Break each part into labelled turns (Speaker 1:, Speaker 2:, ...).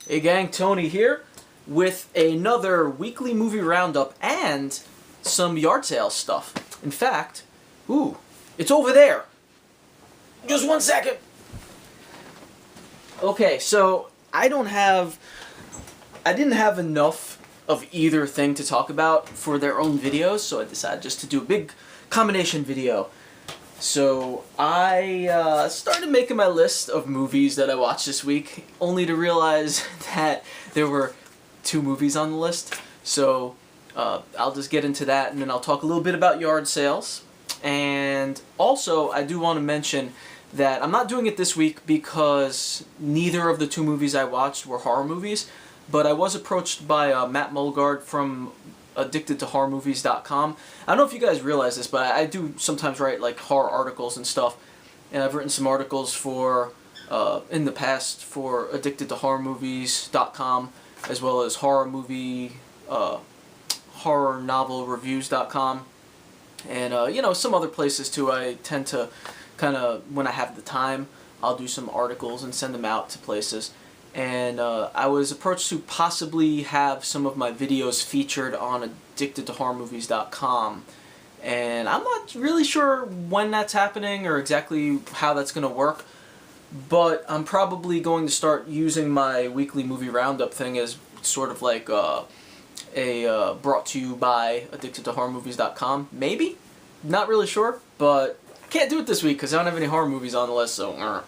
Speaker 1: Hey gang, Tony here with another weekly movie roundup and some yard sale stuff. In fact, it's over there. Just 1 second. Okay, so I didn't have enough of either thing to talk about for their own videos, so I decided just to do a big combination video. So I started making my list of movies that I watched this week, only to realize that there were 2 movies on the list. So I'll just get into that, and then I'll talk a little bit about yard sales. And also, I do want to mention that I'm not doing it this week because neither of the 2 movies I watched were horror movies, but I was approached by Matt Mulgard from addictedtohorrormovies.com. I don't know if you guys realize this, but I do sometimes write like horror articles and stuff, and I've written some articles for in the past for addictedtohorrormovies.com, as well as horror novel reviews.com, and you know, some other places too. I tend to kind of, when I have the time, I'll do some articles and send them out to places. And I was approached to possibly have some of my videos featured on addictedtohorrormovies.com, and I'm not really sure when that's happening or exactly how that's going to work, but I'm probably going to start using my weekly movie roundup thing as sort of like a brought to you by addictedtohorrormovies.com, maybe? Not really sure, but I can't do it this week because I don't have any horror movies on the list, so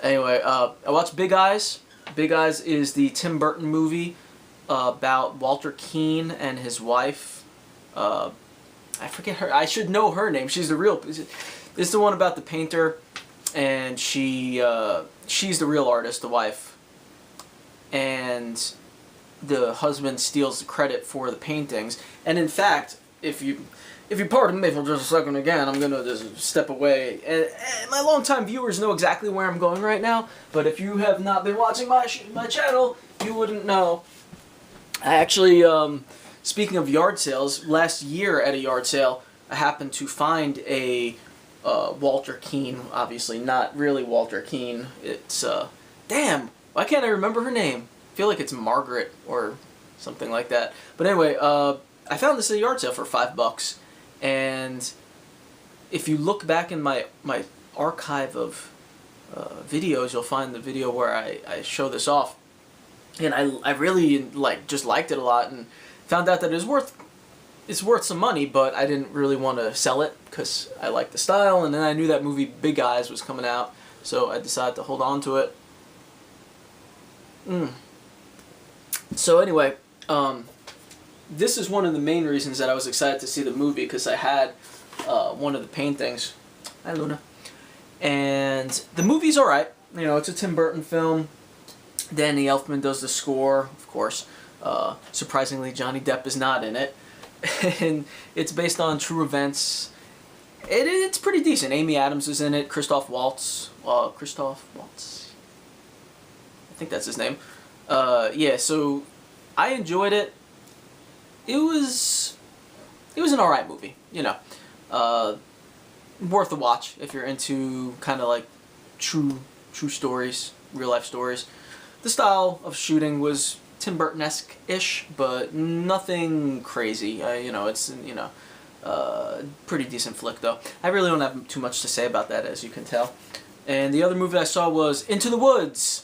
Speaker 1: anyway, I watched Big Eyes. Big Eyes is the Tim Burton movie about Walter Keane and his wife. I forget her. I should know her name. She's the real. This is the one about the painter, and she's the real artist, the wife, and the husband steals the credit for the paintings. And in fact, if you pardon me for just a second again, I'm gonna just step away. And my longtime viewers know exactly where I'm going right now, but if you have not been watching my channel, you wouldn't know. I actually, speaking of yard sales, last year at a yard sale, I happened to find a Walter Keane. Obviously, not really Walter Keane. It's damn. Why can't I remember her name? I feel like it's Margaret or something like that. But anyway, I found this at a yard sale for $5. And if you look back in my archive of videos, you'll find the video where I show this off. And I really just liked it a lot, and found out that it's worth some money, but I didn't really want to sell it because I liked the style, and then I knew that movie Big Eyes was coming out, so I decided to hold on to it. So anyway, this is one of the main reasons that I was excited to see the movie, because I had one of the paintings. Hi, Luna. And the movie's alright. You know, it's a Tim Burton film. Danny Elfman does the score, of course. Surprisingly, Johnny Depp is not in it. And it's based on true events. It's pretty decent. Amy Adams is in it. Christoph Waltz. I think that's his name. Yeah, so I enjoyed it. It was an alright movie, you know. Worth a watch if you're into kind of like true stories, real life stories. The style of shooting was Tim Burton-esque-ish, but nothing crazy. You know, it's, you know, pretty decent flick though. I really don't have too much to say about that, as you can tell. And the other movie I saw was Into the Woods.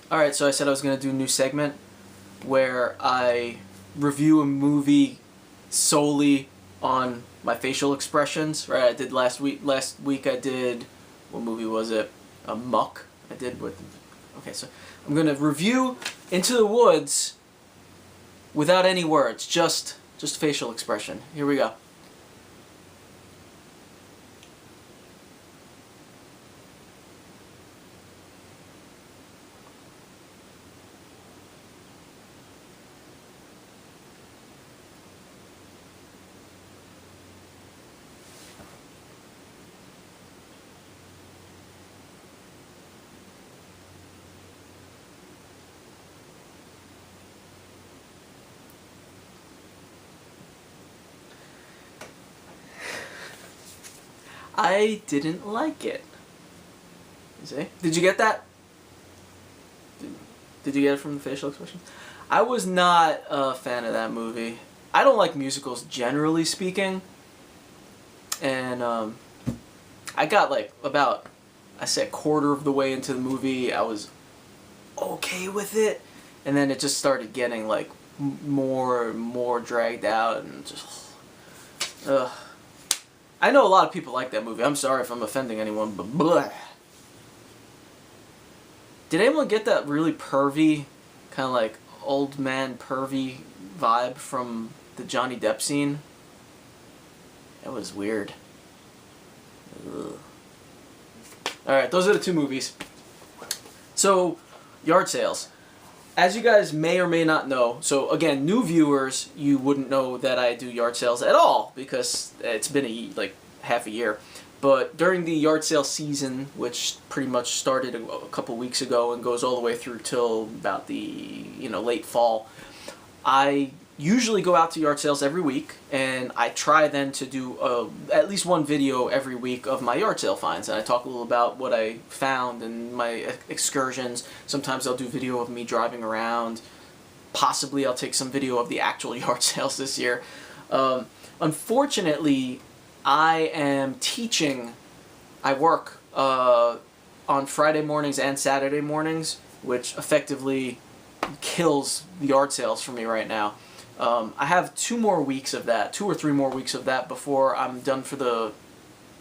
Speaker 1: Alright, so I said I was going to do a new segment where I review a movie solely on my facial expressions. Right, I did last week I did, what movie was it? Muck. I did with, okay, so I'm going to review Into the Woods without any words, just facial expression. Here we go. I didn't like it. You see? Did you get that? Did you get it from the facial expression? I was not a fan of that movie. I don't like musicals generally speaking. And I got like about, I said, quarter of the way into the movie. I was okay with it. And then it just started getting like more and more dragged out and just... I know a lot of people like that movie. I'm sorry if I'm offending anyone, but bleh. Did anyone get that really pervy, kind of like old man pervy vibe from the Johnny Depp scene? It was weird. Ugh. Alright, those are the two movies. So, yard sales. As you guys may or may not know, so again, new viewers, you wouldn't know that I do yard sales at all because it's been like half a year. But during the yard sale season, which pretty much started a couple weeks ago and goes all the way through till about the late fall, I usually go out to yard sales every week, and I try then to do at least one video every week of my yard sale finds, and I talk a little about what I found and my excursions. Sometimes I'll do video of me driving around. Possibly I'll take some video of the actual yard sales this year. Unfortunately, I am teaching. I work on Friday mornings and Saturday mornings, which effectively kills the yard sales for me right now. I have 2 more weeks of that, 2 or 3 more weeks of that before I'm done for the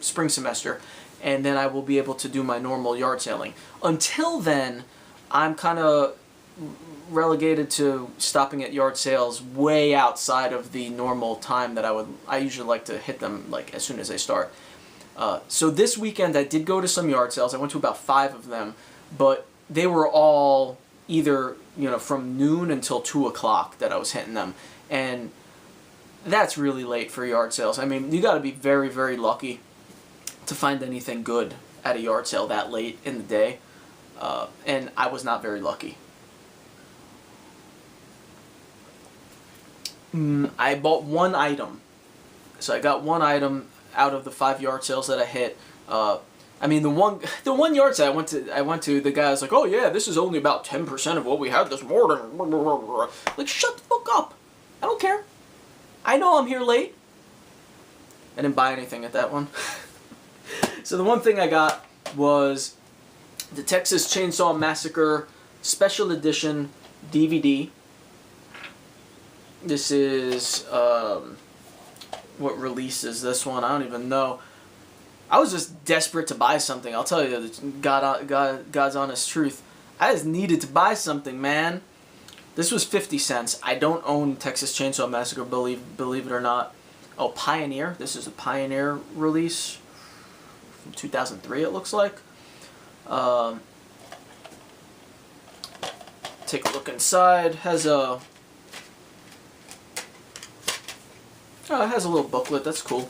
Speaker 1: spring semester, and then I will be able to do my normal yard selling. Until then, I'm kind of relegated to stopping at yard sales way outside of the normal time that I usually like to hit them like as soon as they start. So this weekend I did go to some yard sales. I went to about 5 of them, but they were all either from noon until 2 o'clock that I was hitting them, and that's really late for yard sales. I mean, you got to be very, very lucky to find anything good at a yard sale that late in the day, and I was not very lucky. I bought 1 item, so I got 1 item out of the 5 yard sales that I hit. I mean, the one yard sale I went to, the guy was like, "Oh yeah, this is only about 10% of what we had this morning." Like, shut the fuck up! I don't care. I know I'm here late. I didn't buy anything at that one. So the one thing I got was the Texas Chainsaw Massacre Special Edition DVD. This is what release is this one? I don't even know. I was just desperate to buy something. I'll tell you, God's honest truth. I just needed to buy something, man. This was 50 cents. I don't own Texas Chainsaw Massacre, believe it or not. Oh, Pioneer. This is a Pioneer release from 2003, it looks like. Take a look inside. Has a it has a little booklet. That's cool.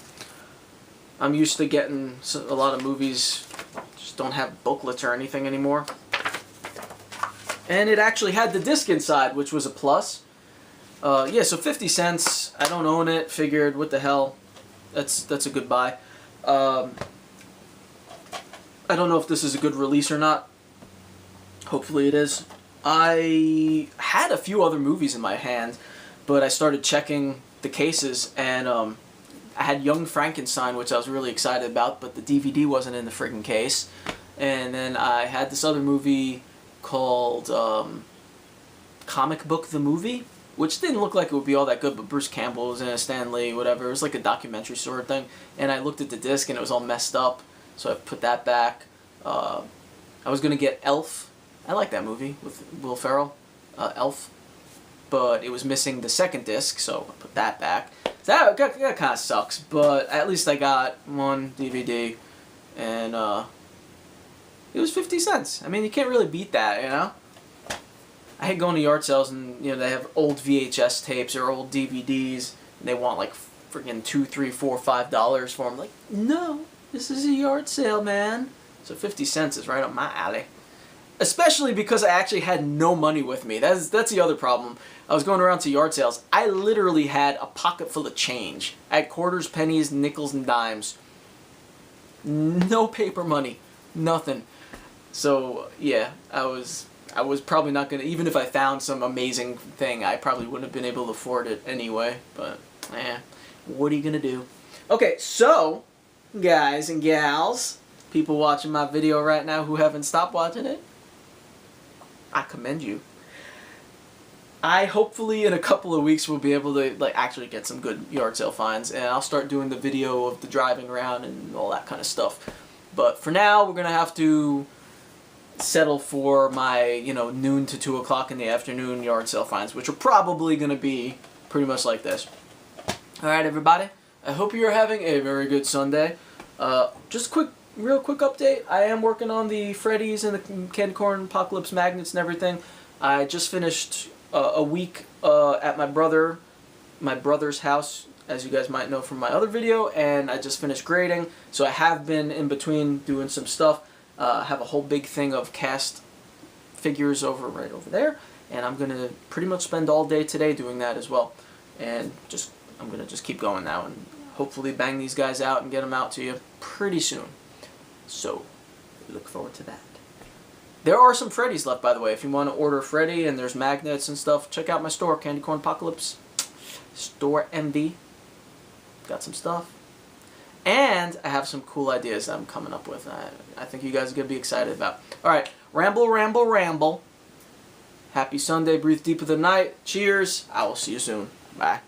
Speaker 1: I'm used to getting a lot of movies just don't have booklets or anything anymore. And it actually had the disc inside, which was a plus. Yeah, so 50 cents. I don't own it. Figured, what the hell? That's a good buy. I don't know if this is a good release or not. Hopefully it is. I had a few other movies in my hand, but I started checking the cases, and I had Young Frankenstein, which I was really excited about, but the DVD wasn't in the friggin' case. And then I had this other movie called Comic Book the Movie, which didn't look like it would be all that good, but Bruce Campbell was in it, Stan Lee, whatever. It was like a documentary sort of thing. And I looked at the disc and it was all messed up, so I put that back. I was going to get Elf. I like that movie with Will Ferrell, Elf. But it was missing the second disc, so I put that back. That kind of sucks, but at least I got 1 DVD, and it was 50 cents. I mean, you can't really beat that, you know? I hate going to yard sales and, they have old VHS tapes or old DVDs, and they want like freaking $2, $3, $4, $5 for them. Like, no, this is a yard sale, man. So 50 cents is right up my alley. Especially because I actually had no money with me. That's the other problem. I was going around to yard sales. I literally had a pocket full of change. I had quarters, pennies, nickels, and dimes. No paper money. Nothing. So, yeah, I was I was probably not going to, even if I found some amazing thing, I probably wouldn't have been able to afford it anyway. But, what are you going to do? Okay, so, guys and gals, people watching my video right now who haven't stopped watching it, I commend you. I hopefully in a couple of weeks will be able to actually get some good yard sale finds, and I'll start doing the video of the driving around and all that kind of stuff. But for now, we're gonna have to settle for my noon to 2 o'clock in the afternoon yard sale finds, which are probably gonna be pretty much like this. All right, everybody. I hope you're having a very good Sunday. Just real quick update. I am working on the Freddy's and the candy corn apocalypse magnets and everything. I just finished a week at my brother's house, as you guys might know from my other video, and I just finished grading, so I have been in between doing some stuff. I have a whole big thing of cast figures right over there, and I'm gonna pretty much spend all day today doing that as well. And I'm gonna just keep going now and hopefully bang these guys out and get them out to you pretty soon. So look forward to that. There are some Freddy's left, by the way. If you want to order Freddy and there's magnets and stuff, check out my store, Candy Corn Apocalypse Store MD. Got some stuff. And I have some cool ideas that I'm coming up with. I think you guys are going to be excited about. Alright, ramble, ramble, ramble. Happy Sunday. Breathe deep of the night. Cheers. I will see you soon. Bye.